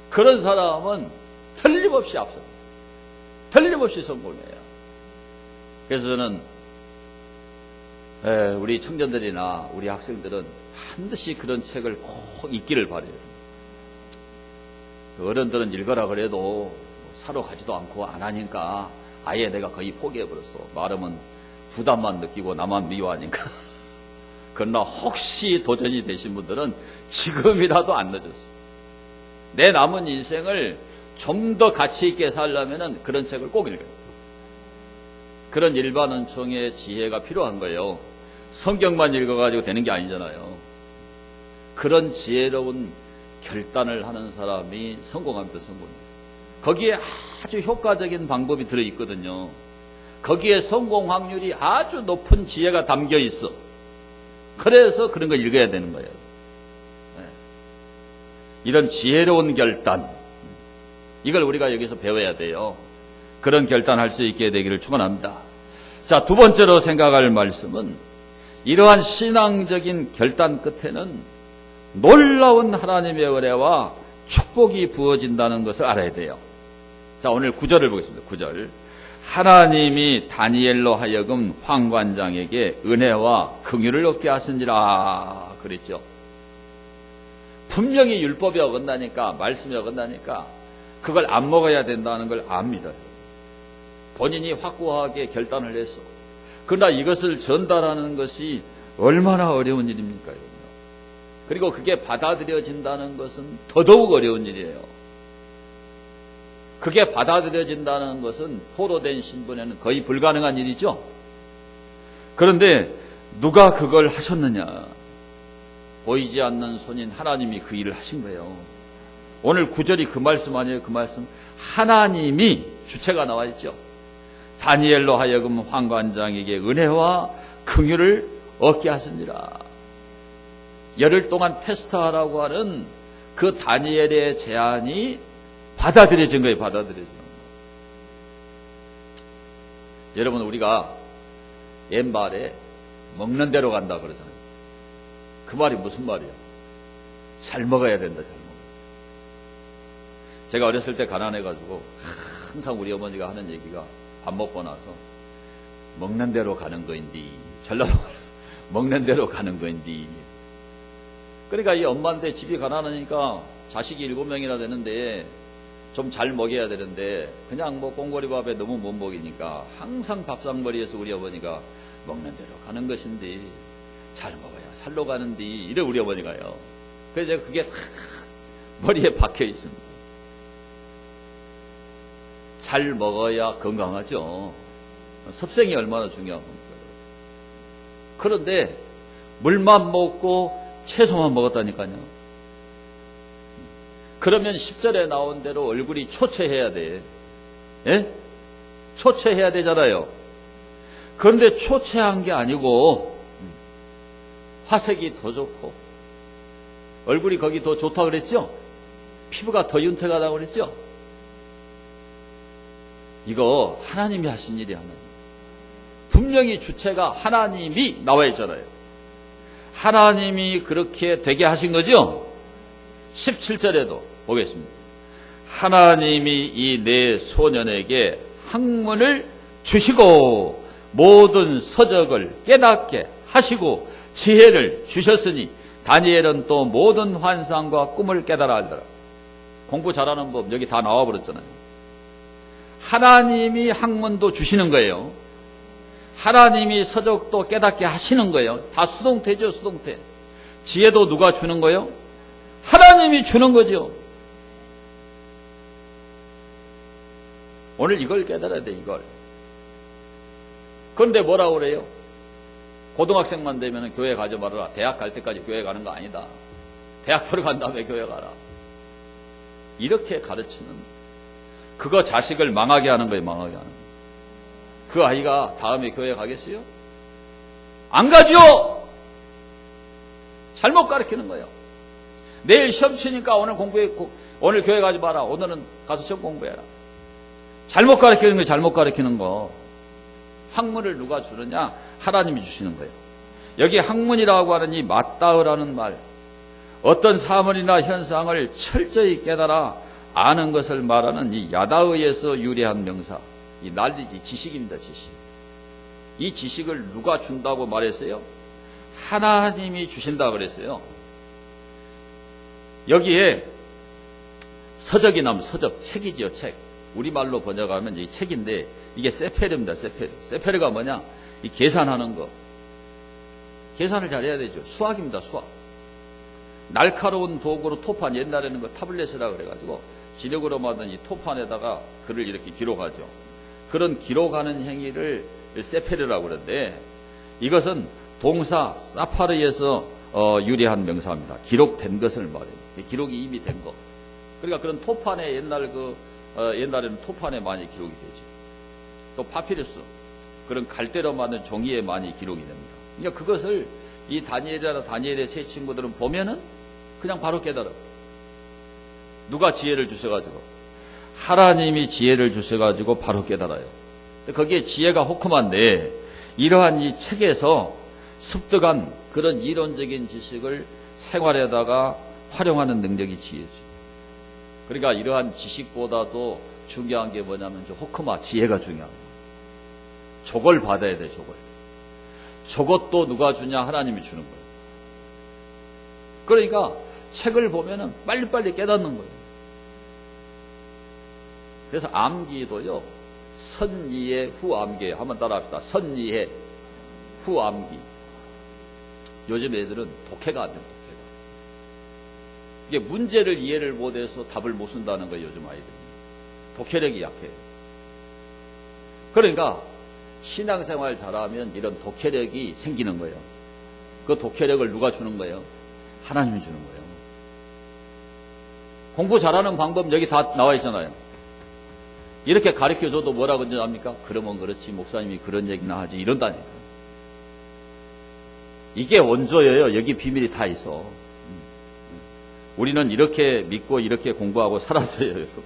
그런 사람은 틀림없이 앞섭니다. 틀림없이 성공해요. 그래서 저는 우리 청년들이나 우리 학생들은 반드시 그런 책을 꼭 읽기를 바라요. 어른들은 읽어라 그래도 사러 가지도 않고 안 하니까 아예 내가 거의 포기해버렸어. 말하면 부담만 느끼고 나만 미워하니까. 그러나 혹시 도전이 되신 분들은 지금이라도 안 늦었어. 내 남은 인생을 좀 더 가치 있게 살려면 그런 책을 꼭 읽어요. 그런 일반 은총의 지혜가 필요한 거예요. 성경만 읽어가지고 되는 게 아니잖아요. 그런 지혜로운 결단을 하는 사람이 성공합니다. 거기에 아주 효과적인 방법이 들어있거든요. 거기에 성공 확률이 아주 높은 지혜가 담겨 있어. 그래서 그런 거 읽어야 되는 거예요. 이런 지혜로운 결단, 이걸 우리가 여기서 배워야 돼요. 그런 결단할 수 있게 되기를 축원합니다. 자, 두 번째로 생각할 말씀은 이러한 신앙적인 결단 끝에는 놀라운 하나님의 은혜와 축복이 부어진다는 것을 알아야 돼요. 자, 오늘 9절을 보겠습니다. 9절. 하나님이 다니엘로 하여금 황관장에게 은혜와 긍휼을 얻게 하시니라 그랬죠. 분명히 율법이 어긋나니까, 말씀이 어긋나니까 그걸 안 먹어야 된다는 걸 압니다. 본인이 확고하게 결단을 했어. 그러나 이것을 전달하는 것이 얼마나 어려운 일입니까? 그리고 그게 받아들여진다는 것은 더더욱 어려운 일이에요. 그게 받아들여진다는 것은 포로된 신분에는 거의 불가능한 일이죠. 그런데 누가 그걸 하셨느냐? 보이지 않는 손인 하나님이 그 일을 하신 거예요. 오늘 9절이 그 말씀 아니에요? 그 말씀. 하나님이, 주체가 나와 있죠. 다니엘로 하여금 황관장에게 은혜와 긍휼을 얻게 하시니라. 열흘 동안 테스트하라고 하는 그 다니엘의 제안이 받아들여진 거예요. 받아들여진 거예요. 여러분, 우리가 옛말에 먹는 대로 간다 그러잖아요. 그 말이 무슨 말이에요? 잘 먹어야 된다. 잘 먹어야. 제가 어렸을 때 가난해가지고 항상 우리 어머니가 하는 얘기가 밥 먹고 나서 먹는 대로 가는 거인디, 전라도 먹는 대로 가는 거인디. 그러니까 이 엄마인데 집이 가난하니까 자식이 7명이나 되는데 좀 잘 먹여야 되는데 그냥 뭐 꽁보리밥에 너무 못 먹이니까 항상 밥상머리에서 우리 어머니가 먹는 대로 가는 것인데 잘 먹어야 살로 가는데 이래 우리 어머니가요. 그래서 제가 그게 머리에 박혀 있습니다. 잘 먹어야 건강하죠. 섭생이 얼마나 중요한 겁니까? 그런데 물만 먹고 채소만 먹었다니까요. 그러면 10절에 나온 대로 얼굴이 초췌해야 돼. 예? 초췌해야 되잖아요. 그런데 초췌한 게 아니고 화색이 더 좋고 얼굴이 거기 더 좋다 그랬죠? 피부가 더 윤택하다고 그랬죠? 이거 하나님이 하신 일이 하나님. 분명히 주체가 하나님이 나와 있잖아요. 하나님이 그렇게 되게 하신 거죠? 17절에도 보겠습니다. 하나님이 이 네 소년에게 학문을 주시고 모든 서적을 깨닫게 하시고 지혜를 주셨으니 다니엘은 또 모든 환상과 꿈을 깨달아 알더라. 공부 잘하는 법 여기 다 나와버렸잖아요. 하나님이 학문도 주시는 거예요. 하나님이 서적도 깨닫게 하시는 거예요. 다 수동태죠, 수동태. 지혜도 누가 주는 거예요? 하나님이 주는 거죠. 오늘 이걸 깨달아야 돼, 이걸. 그런데 뭐라고 그래요? 고등학생만 되면 교회 가지 말아라. 대학 갈 때까지 교회 가는 거 아니다. 대학 들어간 다음에 교회 가라. 이렇게 가르치는, 그거 자식을 망하게 하는 거예요, 망하게 하는 거예요. 그 아이가 다음에 교회 가겠어요? 안 가죠! 잘못 가르치는 거예요. 내일 시험 치니까 오늘 오늘 교회 가지 마라. 오늘은 가서 시험 공부해라. 잘못 가르치는 거, 잘못 가르치는 거. 학문을 누가 주느냐? 하나님이 주시는 거예요. 여기 학문이라고 하는 이 맞다으라는 말, 어떤 사물이나 현상을 철저히 깨달아 아는 것을 말하는 이 야다의에서 유래한 명사, 이 난리지, 지식입니다, 지식. 이 지식을 누가 준다고 말했어요? 하나님이 주신다 그랬어요. 여기에 서적이 나면 서적, 책이지요, 책. 우리말로 번역하면 이 책인데 이게 세페르입니다, 세페르. 세페르가 뭐냐? 이 계산하는 거. 계산을 잘해야 되죠. 수학입니다, 수학. 날카로운 도구로 토판, 옛날에는 그 타블렛이라 그래가지고 지력으로 만든 이 토판에다가 글을 이렇게 기록하죠. 그런 기록하는 행위를 세페르라고 그러는데 이것은 동사 사파르에서 유래한 명사입니다. 기록된 것을 말해요. 기록이 이미 된 거. 그러니까 그런 토판에 옛날에는 토판에 많이 기록이 되죠. 또 파피루스, 그런 갈대로 만든 종이에 많이 기록이 됩니다. 그러니까 그것을 이 다니엘이나 다니엘의 세 친구들은 보면은 그냥 바로 깨달아. 누가 지혜를 주셔가지고? 하나님이 지혜를 주셔가지고 바로 깨달아요. 거기에 지혜가 호크만데 이러한 이 책에서 습득한 그런 이론적인 지식을 생활에다가 활용하는 능력이 지혜죠. 그러니까 이러한 지식보다도 중요한 게 뭐냐면 호크마, 지혜가 중요한 거예요. 저걸 받아야 돼, 저걸. 저것도 누가 주냐? 하나님이 주는 거예요. 그러니까 책을 보면은 빨리빨리 깨닫는 거예요. 그래서 암기도요, 선이해, 후암기. 한번 따라 합시다. 선이해, 후암기. 요즘 애들은 독해가 안 돼요, 독해가. 이게 문제를 이해를 못해서 답을 못 쓴다는 거예요, 요즘 아이들이. 독해력이 약해요. 그러니까 신앙생활 잘하면 이런 독해력이 생기는 거예요. 그 독해력을 누가 주는 거예요? 하나님이 주는 거예요. 공부 잘하는 방법 여기 다 나와 있잖아요. 이렇게 가르쳐줘도 뭐라 그러지 합니까? 그러면 그렇지, 목사님이 그런 얘기나 하지, 이런다니까. 이게 원조예요. 여기 비밀이 다 있어. 우리는 이렇게 믿고 이렇게 공부하고 살았어요, 여러분.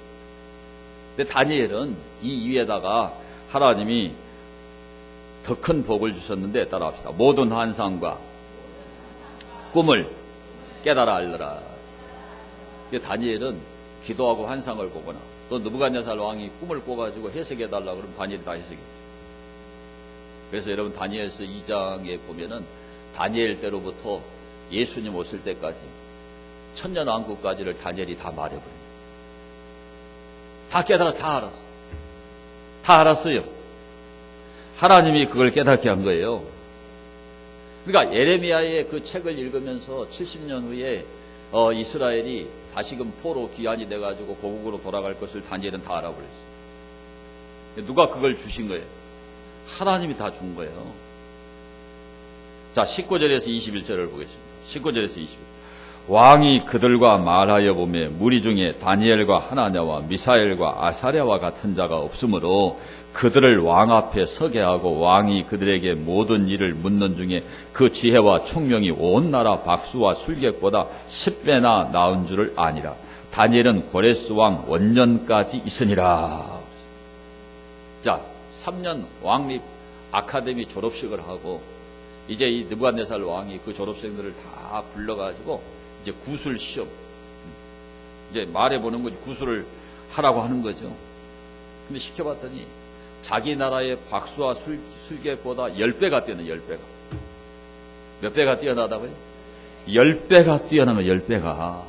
근데 다니엘은 이 위에다가 하나님이 더 큰 복을 주셨는데 따라합시다. 모든 환상과 꿈을 깨달아 알더라. 다니엘은 기도하고 환상을 보거나 또 느부갓네살 왕이 꿈을 꿔가지고 해석해달라 그러면 다니엘이 다 해석했죠. 그래서 여러분 다니엘서 2장에 보면은 다니엘 때로부터 예수님 오실 때까지 천년왕국까지를 다니엘이 다 말해버려요. 다 깨달아, 다 알았어. 다 알았어요. 하나님이 그걸 깨닫게 한 거예요. 그러니까 예레미야의 그 책을 읽으면서 70년 후에 이스라엘이 다시금 포로 귀환이 돼가지고 고국으로 돌아갈 것을 다니엘은 다 알아버렸어요. 누가 그걸 주신 거예요? 하나님이 다 준 거예요. 자, 19절에서 21절을 보겠습니다. 19절에서 21절. 왕이 그들과 말하여 보매 무리 중에 다니엘과 하나냐와 미사엘과 아사랴와 같은 자가 없으므로 그들을 왕 앞에 서게 하고 왕이 그들에게 모든 일을 묻는 중에 그 지혜와 총명이 온 나라 박수와 술객보다 10배나 나은 줄을 아니라. 다니엘은 고레스 왕 원년까지 있으니라. 자, 3년 왕립 아카데미 졸업식을 하고 이제 이 느부갓네살 왕이 그 졸업생들을 다 불러가지고 이제 구술 시험, 이제 말해보는 거지, 구술을 하라고 하는 거죠. 근데 시켜봤더니 자기 나라의 박수와 술객보다 10배가 뛰어나, 10배가. 몇 배가 뛰어나다고요? 10배가 뛰어난 거예요, 10배가.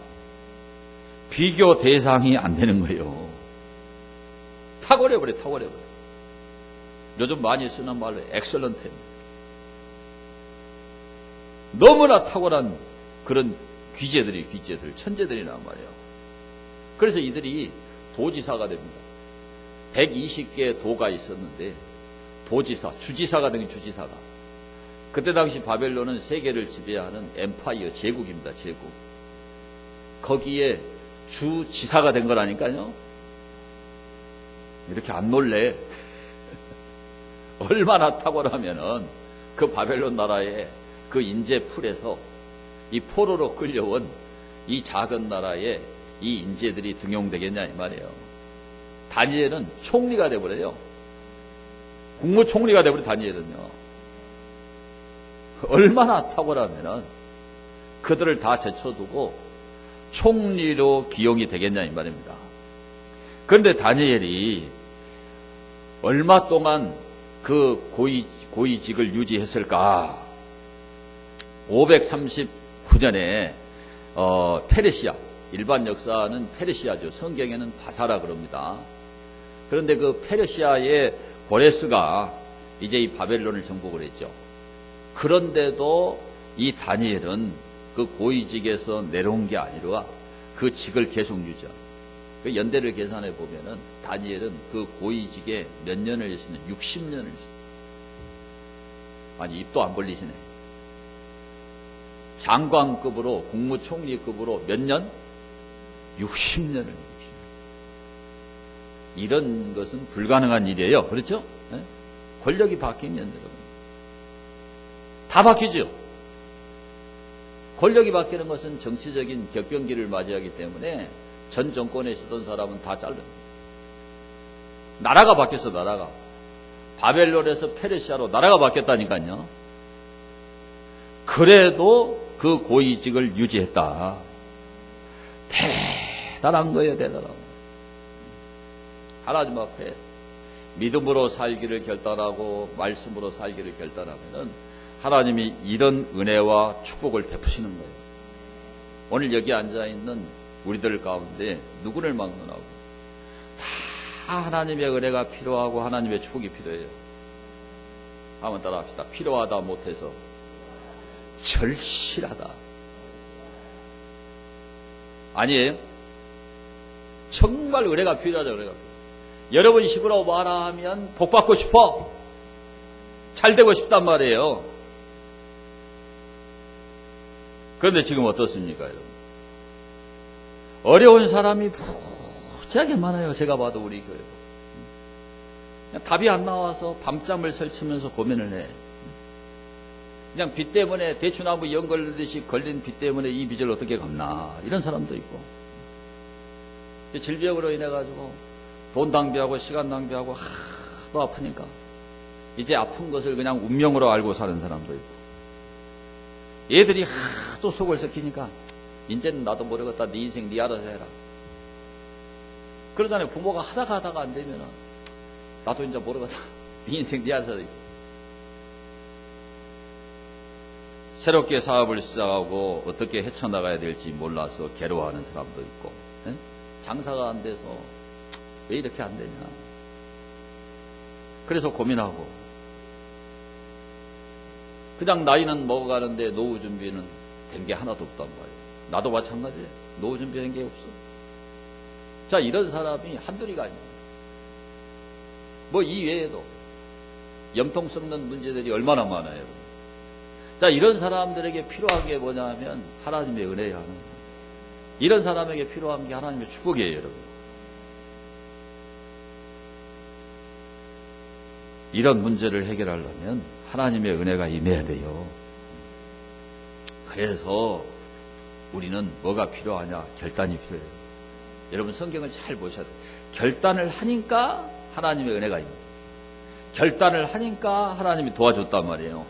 비교 대상이 안 되는 거예요. 탁월해버려, 탁월해버려. 요즘 많이 쓰는 말로 엑셀런트입니다. 너무나 탁월한 그런 귀재들, 천재들이란 말이에요. 그래서 이들이 도지사가 됩니다. 120개의 도가 있었는데 도지사, 주지사가 된 주지사가. 그때 당시 바벨론은 세계를 지배하는 엠파이어, 제국입니다. 제국. 거기에 주지사가 된 거라니까요. 이렇게 안 놀래. 얼마나 탁월하면은 그 바벨론 나라의 그 인재풀에서 이 포로로 끌려온 이 작은 나라에 이 인재들이 등용되겠냐 이 말이에요. 다니엘은 총리가 돼버려요. 국무총리가 돼버려. 다니엘은요. 얼마나 탁월하면은 그들을 다 제쳐두고 총리로 기용이 되겠냐 이 말입니다. 그런데 다니엘이 얼마 동안 그 고위직을 유지했을까? 539년에 페르시아, 일반 역사는 페르시아죠. 성경에는 바사라 그럽니다. 그런데 그 페르시아의 고레스가 이제 이 바벨론을 정복을 했죠. 그런데도 이 다니엘은 그 고위직에서 내려온 게 아니라 그 직을 계속 유지한. 그 연대를 계산해 보면은 다니엘은 그 고위직에 몇 년을 있었냐? 60년을 있었어요. 아니, 입도 안 벌리시네. 장관급으로, 국무총리급으로 몇 년? 60년을. 이런 것은 불가능한 일이에요. 그렇죠? 네? 권력이 바뀌면 여러분 다 바뀌죠. 권력이 바뀌는 것은 정치적인 격변기를 맞이하기 때문에 전 정권에 있었던 사람은 다 잘라요. 나라가 바뀌었어. 나라가. 바벨론에서 페르시아로 나라가 바뀌었다니까요. 그래도 그 고위직을 유지했다. 대단한 거예요. 대단한 거예요. 하나님 앞에 믿음으로 살기를 결단하고 말씀으로 살기를 결단하면은 하나님이 이런 은혜와 축복을 베푸시는 거예요. 오늘 여기 앉아있는 우리들 가운데 누구를 막론하고 다 하나님의 은혜가 필요하고 하나님의 축복이 필요해요. 한번 따라 합시다. 필요하다 못해서 절실하다. 아니에요? 정말 은혜가 필요하죠. 은혜가 필요하죠. 여러분 식으로 말하면 복 받고 싶어. 잘 되고 싶단 말이에요. 그런데 지금 어떻습니까, 여러분? 어려운 사람이 무지하게 많아요. 제가 봐도 우리 교회도. 그냥 답이 안 나와서 밤잠을 설치면서 고민을 해. 그냥 빚 때문에 대추나무 연 걸리듯이 걸린 빚 때문에 이 빚을 어떻게 갚나. 이런 사람도 있고. 질병으로 인해가지고 돈 낭비하고 시간 낭비하고 하도 아프니까 이제 아픈 것을 그냥 운명으로 알고 사는 사람도 있고. 얘들이 하도 속을 썩히니까 이제는 나도 모르겠다. 네 인생 네 알아서 해라. 그러잖아요. 부모가 하다가 안 되면 나도 이제 모르겠다. 네 인생 네 알아서 해라. 새롭게 사업을 시작하고 어떻게 헤쳐나가야 될지 몰라서 괴로워하는 사람도 있고, 에? 장사가 안 돼서 왜 이렇게 안 되냐. 그래서 고민하고 그냥 나이는 먹어가는데 노후 준비는 된 게 하나도 없단 말이에요. 나도 마찬가지예요. 노후 준비된 게 없어. 자, 이런 사람이 한둘이가 아닙니다. 뭐 이 외에도 영통 썩는 문제들이 얼마나 많아요. 자, 이런 사람들에게 필요한 게 뭐냐면 하나님의 은혜야. 이런 사람에게 필요한 게 하나님의 축복이에요, 여러분. 이런 문제를 해결하려면 하나님의 은혜가 임해야 돼요. 그래서 우리는 뭐가 필요하냐? 결단이 필요해요. 여러분 성경을 잘 보셔야 돼요. 결단을 하니까 하나님의 은혜가 임해요. 결단을 하니까 하나님이 도와줬단 말이에요.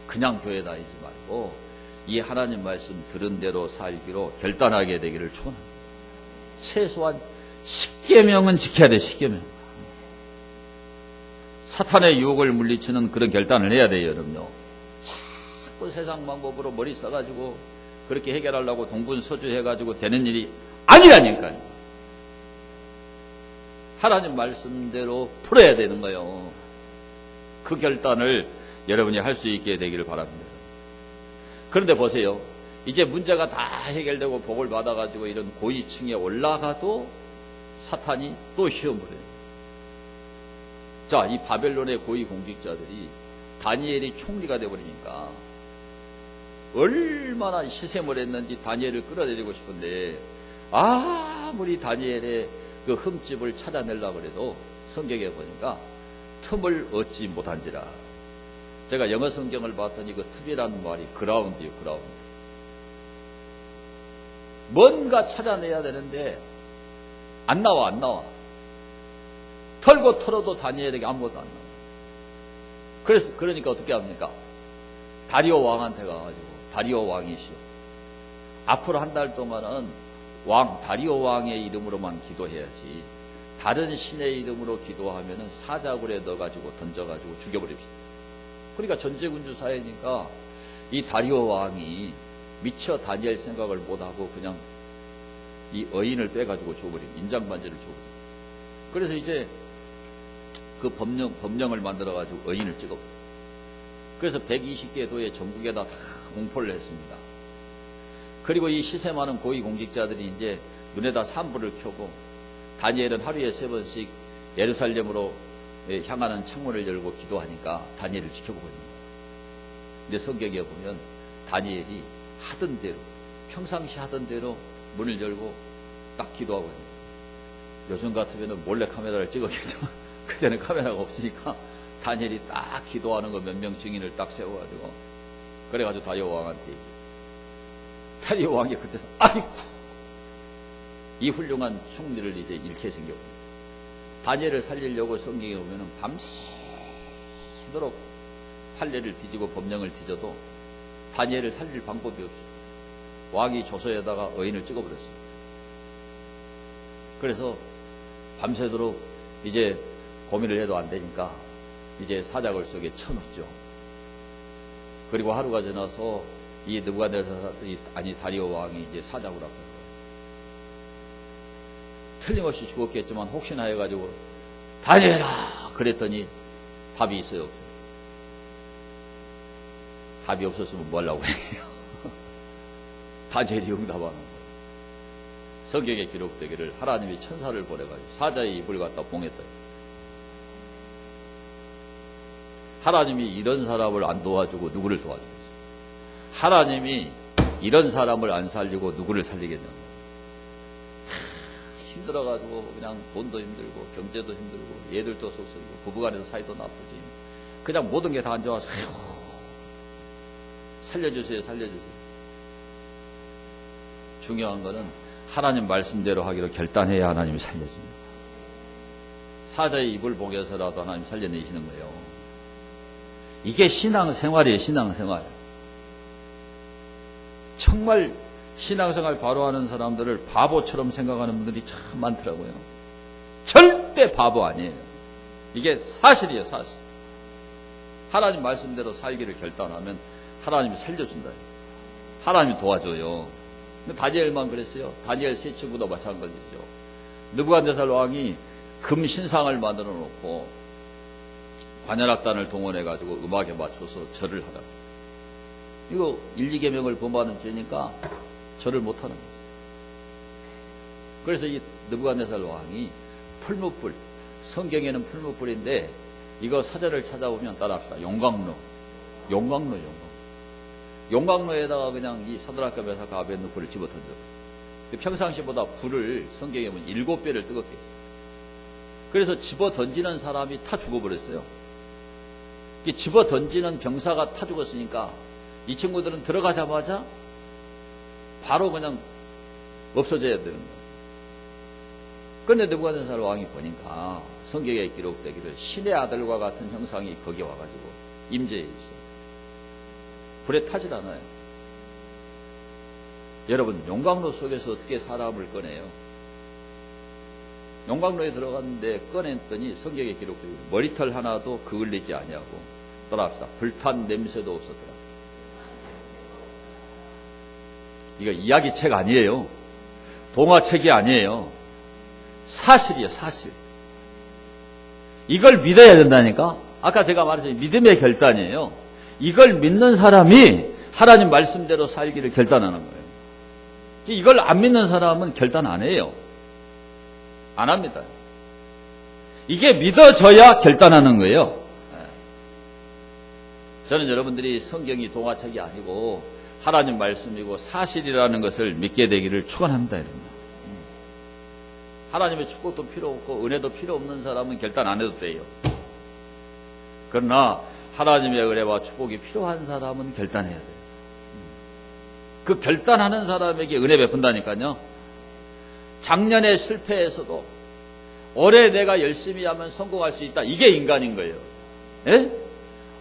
그냥 교회 다니지 말고 이 하나님 말씀 들은 대로 살기로 결단하게 되기를 축원합니다. 최소한 10계명은 지켜야 돼. 10계명. 사탄의 유혹을 물리치는 그런 결단을 해야 돼요, 여러분요. 자꾸 세상 방법으로 머리 써가지고 그렇게 해결하려고 동분서주 해가지고 되는 일이 아니라니까요. 하나님 말씀대로 풀어야 되는 거예요. 그 결단을 여러분이 할 수 있게 되기를 바랍니다. 그런데 보세요. 이제 문제가 다 해결되고 복을 받아가지고 이런 고위층에 올라가도 사탄이 또 시험을 해요. 자, 이 바벨론의 고위 공직자들이 다니엘이 총리가 되어버리니까 얼마나 시샘을 했는지 다니엘을 끌어내리고 싶은데 아무리 다니엘의 그 흠집을 찾아내려고 해도 성경에 보니까 틈을 얻지 못한지라. 제가 영어 성경을 봤더니 그 틈이라는 말이 그라운드예요. 그라운드. 뭔가 찾아내야 되는데 안 나와. 털고 털어도 다니엘에게 아무것도 안 나와. 그러니까 어떻게 합니까? 다리오 왕한테 가가지고 다리오 왕이시오. 앞으로 한 달 동안은 다리오 왕의 이름으로만 기도해야지. 다른 신의 이름으로 기도하면은 사자굴에 넣어가지고 던져가지고 죽여버립시다. 그러니까 전제군주 사회니까 이 다리오 왕이 미처 다니엘 생각을 못하고 그냥 이 어인을 빼가지고 줘버린 인장반지를 줘버린. 그래서 이제 그 법령을 만들어가지고 어인을 찍어. 그래서 120개 도의 전국에다 다 공포를 했습니다. 그리고 이 시세 많은 고위 공직자들이 이제 눈에다 산불을 켜고 다니엘은 하루에 3번씩 예루살렘으로 향하는 창문을 열고 기도하니까 다니엘을 지켜보고 있는 거예요. 근데 성경에 보면 다니엘이 하던 대로 평상시 하던 대로 문을 열고 딱 기도하고 있는 거예요. 요즘 같으면 몰래 카메라를 찍었겠죠. 그때는 카메라가 없으니까 다니엘이 딱 기도하는 거 몇 명 증인을 딱 세워가지고 그래가지고 다리오 왕한테 얘기해요. 다리오 왕이 그때서 아이고 이 훌륭한 총리를 이제 잃게 생겼고 다니엘을 살리려고 성경에 보면은 밤새도록 판례를 뒤지고 법령을 뒤져도 다니엘을 살릴 방법이 없어요. 왕이 조서에다가 어인을 찍어버렸어요. 그래서 밤새도록 이제 고민을 해도 안 되니까 이제 사자굴 속에 쳐놓죠. 그리고 하루가 지나서 이 다리오 왕이 이제 사자굴 앞에 틀림없이 죽었겠지만 혹시나 해가지고 다니엘아 그랬더니 답이 있어요? 없어요? 답이 없었으면 뭐 하려고 해요? 다니엘이 응답하는 거예요. 성경에 기록되기를 하나님이 천사를 보내가지고 사자의 입을 갖다 봉했다. 하나님이 이런 사람을 안 도와주고 누구를 도와주겠어요? 하나님이 이런 사람을 안 살리고 누구를 살리겠냐고. 힘들어가지고 그냥 돈도 힘들고 경제도 힘들고 얘들도 속쓰리고 부부간에서 사이도 나쁘지. 그냥 모든 게 다 안 좋아서 살려주세요. 중요한 거는 하나님 말씀대로 하기로 결단해야 하나님이 살려줍니다. 사자의 입을 보게서라도 하나님 살려내시는 거예요. 이게 신앙생활이에요. 신앙생활. 정말 신앙생활 바로 하는 사람들을 바보처럼 생각하는 분들이 참 많더라고요. 절대 바보 아니에요. 이게 사실이에요. 사실. 하나님 말씀대로 살기를 결단하면 하나님이 살려준다. 하나님이 도와줘요. 근데 다니엘만 그랬어요. 다니엘 세 친구도 마찬가지죠. 느부갓네살 왕이 금 신상을 만들어 놓고 관현악단을 동원해가지고 음악에 맞춰서 절을 하라. 이거 1, 2계명을 범하는 죄니까 절을 못하는 거죠. 그래서 이 느부갓네살 왕이 풀무불, 성경에는 풀무불인데 이거 사전을 찾아보면 따라합시다. 용광로. 용광로. 용광로에다가 그냥 이 사드락과 메삭과 아벤누고를 집어던져. 평상시보다 불을 성경에 보면 7배를 뜨겁게 했어요. 그래서 집어던지는 사람이 타 죽어버렸어요. 집어던지는 병사가 타 죽었으니까 이 친구들은 들어가자마자 바로 그냥 없어져야 되는 거예요. 그런데 느부갓네살 왕이 보니까 성경에 기록되기를 신의 아들과 같은 형상이 거기 와가지고 임재해 있어요. 불에 타질 않아요. 여러분, 용광로 속에서 어떻게 사람을 꺼내요? 용광로에 들어갔는데 꺼냈더니 성경에 기록되기를 머리털 하나도 그을리지 아니하고, 따라합시다. 불탄 냄새도 없었더라. 이거 이야기책 아니에요. 동화책이 아니에요. 사실이에요, 사실. 이걸 믿어야 된다니까? 아까 제가 말했죠. 믿음의 결단이에요. 이걸 믿는 사람이 하나님 말씀대로 살기를 결단하는 거예요. 이걸 안 믿는 사람은 결단 안 해요. 안 합니다. 이게 믿어져야 결단하는 거예요. 저는 여러분들이 성경이 동화책이 아니고 하나님 말씀이고 사실이라는 것을 믿게 되기를 축원합니다. 하나님의 축복도 필요 없고 은혜도 필요 없는 사람은 결단 안 해도 돼요. 그러나 하나님의 은혜와 축복이 필요한 사람은 결단해야 돼요. 그 결단하는 사람에게 은혜 베푼다니까요. 작년에 실패해서도 올해 내가 열심히 하면 성공할 수 있다. 이게 인간인 거예요. 예?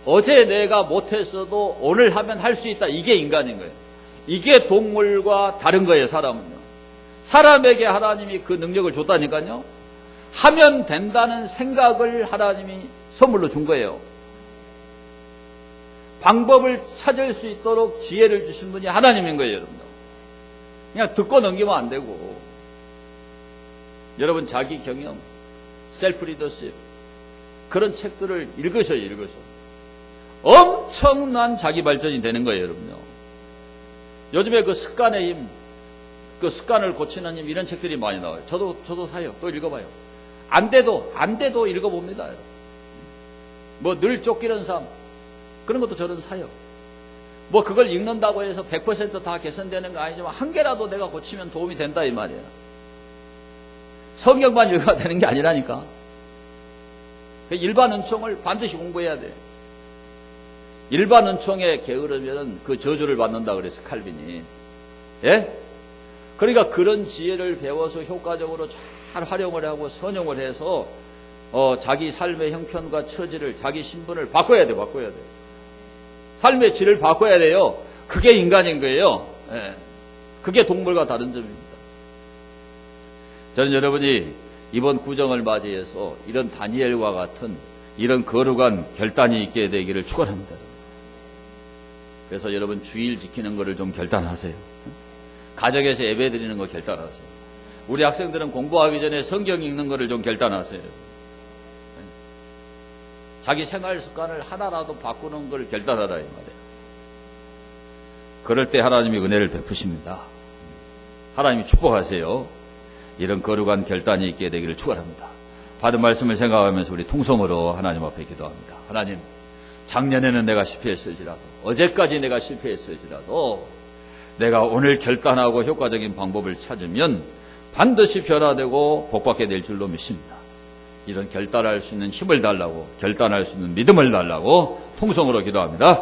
어제 내가 못했어도 오늘 하면 할 수 있다. 이게 인간인 거예요. 이게 동물과 다른 거예요, 사람은요. 사람에게 하나님이 그 능력을 줬다니까요. 하면 된다는 생각을 하나님이 선물로 준 거예요. 방법을 찾을 수 있도록 지혜를 주신 분이 하나님인 거예요, 여러분. 그냥 듣고 넘기면 안 되고. 여러분, 자기 경영, 셀프 리더십, 그런 책들을 읽으셔요, 읽으셔. 엄청난 자기 발전이 되는 거예요, 여러분요. 요즘에 그 습관의 힘, 그 습관을 고치는 힘, 이런 책들이 많이 나와요. 저도 사요. 또 읽어봐요. 안 돼도 읽어봅니다. 뭐 늘 쫓기는 삶, 그런 것도 저는 사요. 뭐 그걸 읽는다고 해서 100% 다 개선되는 거 아니지만 한 개라도 내가 고치면 도움이 된다 이 말이에요. 성경만 읽어야 되는 게 아니라니까. 일반 은총을 반드시 공부해야 돼. 일반 은총에 게으르면 그 저주를 받는다 그래서 칼빈이. 예? 그러니까 그런 지혜를 배워서 효과적으로 잘 활용을 하고 선용을 해서 자기 삶의 형편과 처지를, 자기 신분을 바꿔야 돼. 삶의 질을 바꿔야 돼요. 그게 인간인 거예요. 예. 그게 동물과 다른 점입니다. 저는 여러분이 이번 구정을 맞이해서 이런 다니엘과 같은 이런 거룩한 결단이 있게 되기를 축원합니다. 그래서 여러분 주일 지키는 거를 좀 결단하세요. 가정에서 예배 드리는 거 결단하세요. 우리 학생들은 공부하기 전에 성경 읽는 거를 좀 결단하세요. 자기 생활 습관을 하나라도 바꾸는 걸 결단하라 이 말이에요. 그럴 때 하나님이 은혜를 베푸십니다. 하나님이 축복하세요. 이런 거룩한 결단이 있게 되기를 축원합니다. 받은 말씀을 생각하면서 우리 통성으로 하나님 앞에 기도합니다. 하나님, 작년에는 내가 실패했을지라도, 어제까지 내가 실패했을지라도 내가 오늘 결단하고 효과적인 방법을 찾으면 반드시 변화되고 복받게 될 줄로 믿습니다. 이런 결단할 수 있는 힘을 달라고, 결단할 수 있는 믿음을 달라고 통성으로 기도합니다.